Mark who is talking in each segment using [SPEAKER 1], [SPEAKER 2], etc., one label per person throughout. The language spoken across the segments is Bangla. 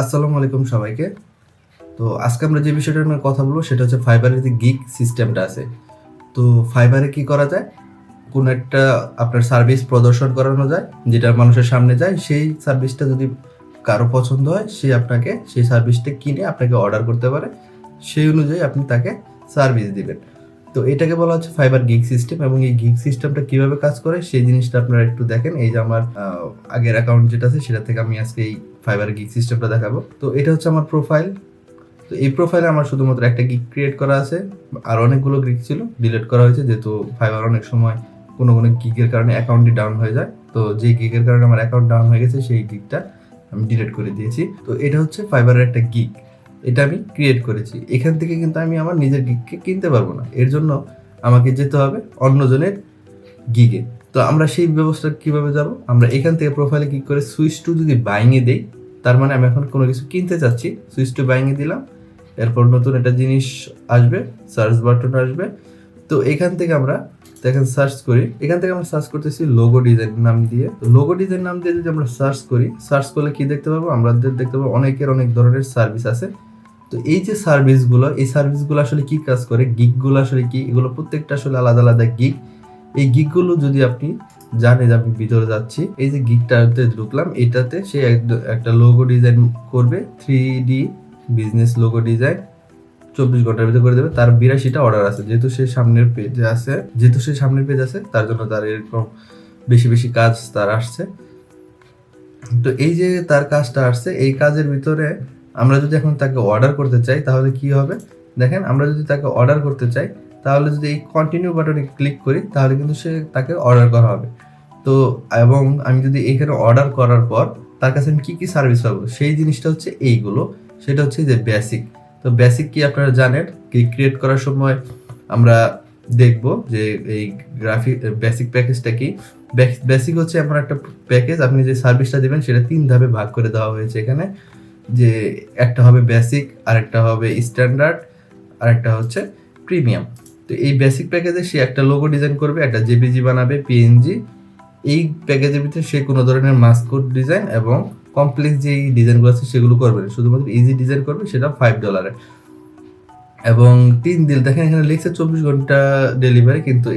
[SPEAKER 1] আসসালামু আলাইকুম সবাইকে। তো আজকে আমরা যে বিষয়টা নিয়ে কথা বলবো সেটা হচ্ছে ফাইবারের যে গিগ সিস্টেমটা আছে। তো ফাইবারে কি করা যায়, কোনো একটা আপনার সার্ভিস প্রদর্শন করানো যায় যেটা মানুষের সামনে যায়। সেই সার্ভিসটা যদি কারো পছন্দ হয় সে আপনাকে সেই সার্ভিসটা কিনে আপনাকে অর্ডার করতে পারে, সেই অনুযায়ী আপনি তাকে সার্ভিস দিবেন। তো এটাকে বলা হচ্ছে ফাইবার গিগ সিস্টেম। এবং এই গিগ সিস্টেমটা কিভাবে কাজ করে সেই জিনিসটা আপনারা একটু দেখেন। এই যে আমার আগের অ্যাকাউন্ট যেটা আছে সেটা থেকে আমি আজকে এই ফাইবার গিগ সিস্টেমটা দেখাবো। তো এটা হচ্ছে আমার প্রোফাইল। তো এই প্রোফাইলে আমার শুধুমাত্র একটা গিগ ক্রিয়েট করা আছে, আর অনেকগুলো গিগ ছিল ডিলিট করা হয়েছে, যেহেতু ফাইবার অনেক সময় কোনো গিগের কারণে অ্যাকাউন্টটি ডাউন হয়ে যায়। তো যে গিগের কারণে আমার অ্যাকাউন্ট ডাউন হয়ে গেছে সেই গিগটা আমি ডিলিট করে দিয়েছি। তো এটা হচ্ছে ফাইবারের একটা গিগ, এটা আমি ক্রিয়েট করেছি। এখান থেকে কিন্তু আমি আমার নিজের গিগকে কিনতে পারবো না, এর জন্য আমাকে যেতে হবে অন্যজনের গিগে। তো আমরা সেই ব্যবস্থা কিভাবে যাব, আমরা এখান থেকে প্রোফাইলে ক্লিক করে সুইচ টু যদি বাইংয়ে দেই, তার মানে আমি এখন কোনো কিছু কিনতে চাচ্ছি, সুইচ টু বাইংয়ে দিলাম। এরপর নতুন একটা জিনিস আসবে, সার্চ বাটন আসবে। তো এখান থেকে আমরা দেখেন সার্চ করি, এখান থেকে আমরা সার্চ করতেছি লোগো ডিজাইন নাম দিয়ে। তো লোগো ডিজাইন নাম দিয়ে যদি আমরা সার্চ করি, সার্চ করলে কি দেখতে পাবো, আমরা দেখতে পাবো অনেকের অনেক ধরনের সার্ভিস আছে। তো এই যে সার্ভিসগুলো, এই সার্ভিসগুলো আসলে কি কাজ করে, গিগগুলো আসলে কি, এগুলো প্রত্যেকটা আসলে আলাদা আলাদা গিগ। এই গিগগুলো যদি আপনি জানেন, আমি ভিতরে যাচ্ছি, এই যে গিগটাতে ঢুকলাম, এটাতে সে একটা লোগো ডিজাইন করবে, 3D বিজনেস লোগো ডিজাইন 24 ঘন্টার ভিতরে করে দেবে। তার 82টা অর্ডার আছে, যেহেতু সে সামনের পেজ আছে তার জন্য তার এরকম বেশি বেশি কাজ তার আসছে। তো এই যে তার কাজটা আসছে, এই কাজের ভিতরে আমরা যদি এখন তাকে অর্ডার করতে চাই তাহলে কি হবে দেখেন। আমরা যদি তাকে অর্ডার করতে চাই তাহলে যদি এই কন্টিনিউ বাটনে ক্লিক করি তাহলে কিন্তু তাকে অর্ডার করা হবে। তো এবং আমি যদি এখানে অর্ডার করার পর তার কাছে আমি কি কি সার্ভিস পাবো সেই জিনিসটা হচ্ছে এইগুলো। সেটা হচ্ছে যে বেসিক। তো বেসিক কি আপনারা জানেন, কি ক্রিয়েট করার সময় আমরা দেখব যে এই বেসিক প্যাকেজটা কি। বেসিক হচ্ছে এমন একটা প্যাকেজ, আপনি যে সার্ভিসটা দেবেন সেটা 3 ধাপে ভাগ করে দেওয়া হয়েছে এখানে। যে একটা হবে বেসিক, আরেকটা হবে স্ট্যান্ডার্ড, আরেকটা হচ্ছে প্রিমিয়াম। তো এই বেসিক প্যাকেজে সে একটা লোগো ডিজাইন করবে, একটা জেপিজি বানাবে, পিএনজি। এই প্যাকেজের ভিতরে সে কোনো ধরনের মাস্কট ডিজাইন এবং কমপ্লেক্স যে ডিজাইনগুলো আছে সেগুলো করবে না, শুধুমাত্র ইজি ডিজাইন করবে, সেটা $5। এবং 3 দিন, দেখেন এখানে লিখছে 24 ঘন্টা ডেলিভারি, কিন্তু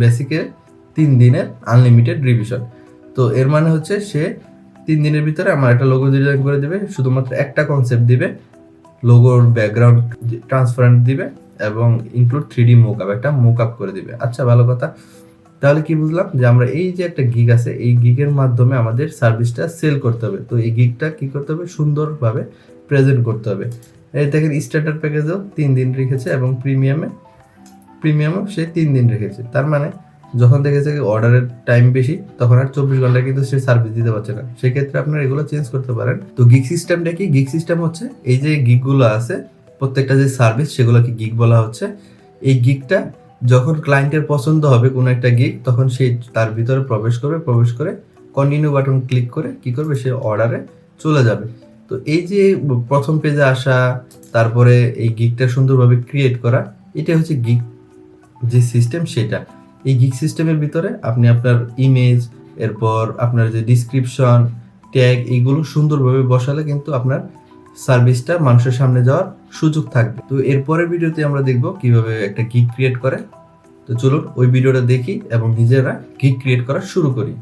[SPEAKER 1] বেসিকে 3 দিনের আনলিমিটেড রিভিশন। তো এর মানে হচ্ছে সে 3 দিনের ভিতরে আমার একটা লোগো ডিজাইন করে দিবে, শুধুমাত্র একটা কনসেপ্ট দিবে, লোগোর ব্যাকগ্রাউন্ড ট্রান্সপারেন্ট দিবে এবং ইনক্লুড 3D মোকআপ, একটা মোকআপ করে দিবে। আচ্ছা, ভালো কথা। তাহলে কি বুঝলাম, যে আমরা এই যে একটা গিগ আছে, এই গিগের মাধ্যমে আমাদের সার্ভিসটা সেল করতে হবে। তো এই গিগটা কি করতে হবে, সুন্দরভাবে প্রেজেন্ট করতে হবে। এই দেখেন স্ট্যান্ডার্ড প্যাকেজেও 3 দিন রেখেছে এবং প্রিমিয়ামও সে 3 দিন রেখেছে। তার মানে যখন দেখেছে অর্ডারের টাইম বেশি, তখন আর 24 ঘন্টা কিন্তু সে সার্ভিস দিতে পারছে না। সেক্ষেত্রে আপনারা এগুলো চেঞ্জ করতে পারেন। তো গিগ সিস্টেমটা কি, গিগ সিস্টেম হচ্ছে এই যে গিগগুলো আছে, প্রত্যেকটা যে সার্ভিস সেগুলোকে গিগ বলা হচ্ছে। এই গিগটা যখন ক্লায়েন্টের পছন্দ হবে কোনো একটা গিগ, তখন সে তার ভিতরে প্রবেশ করে কন্টিনিউ বাটন ক্লিক করে কি করবে, সে অর্ডারে চলে যাবে। তো এই যে প্রথম পেজে আসা, তারপরে এই গিগটা সুন্দরভাবে ক্রিয়েট করা, এটা হচ্ছে গিগ যে সিস্টেম সেটা। এই গিগ সিস্টেমের ভিতরে আপনি আপনার ইমেজ, এরপর আপনার যে ডিসক্রিপশন, ট্যাগ, এইগুলো সুন্দরভাবে বসালে কিন্তু আপনার সার্ভিসটা মানুষের সামনে যাওয়ার সুযোগ থাকবে। তো এরপরের ভিডিওতে আমরা দেখব কিভাবে একটা গিগ ক্রিয়েট করে। তো চলুন ওই ভিডিওটা দেখি এবং নিজেরা গিগ ক্রিয়েট করা শুরু করি।